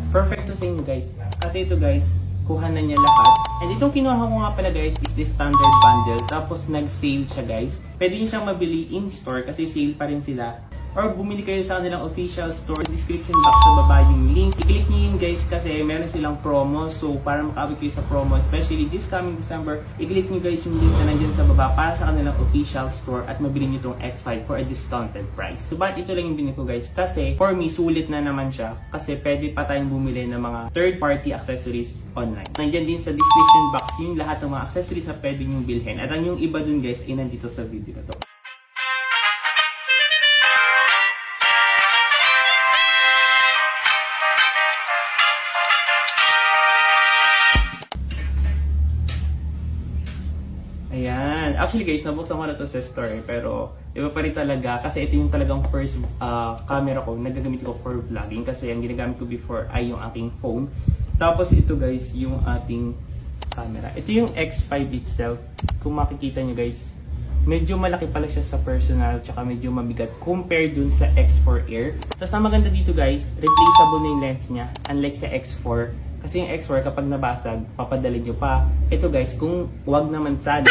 Perfect to sa inyo guys. Kasi ito guys, kuha na niya lahat. And itong kinuha ko nga pala guys is the standard bundle. Tapos nag-sale siya guys. Pwede nyo siyang mabili in-store kasi sale pa rin sila. Or bumili kayo sa kanilang official store. Description box sa baba yung link. I-click nyo yun guys kasi meron silang promo. So para makaabot kayo sa promo, especially this coming December, i-click nyo guys yung link na nandyan sa baba para sa kanilang official store at mabili nyo itong X5 for a discounted price. So but ito lang yung binili ko guys kasi for me sulit na naman siya kasi pwede pa tayong bumili ng mga third party accessories online. Nandyan din sa description box yung lahat ng mga accessories na pwede nyo bilhin. At ang yung iba dun guys ay nandito sa video na to. Ayan. Actually guys, nabuksan ko na to sa store pero iba pa rin talaga kasi ito yung talagang first camera ko na gagamit ko for vlogging kasi ang ginagamit ko before ay yung aking phone. Tapos ito guys, yung ating camera. Ito yung X5 itself. Kung makikita nyo guys, medyo malaki pala siya sa personal tsaka medyo mabigat compared dun sa X4 Air. Tapos ang maganda dito guys, replaceable na yung lens niya unlike sa X4. Kasi yung X4 kapag nabasag, papadalhin nyo pa. Ito guys, kung wag naman sana,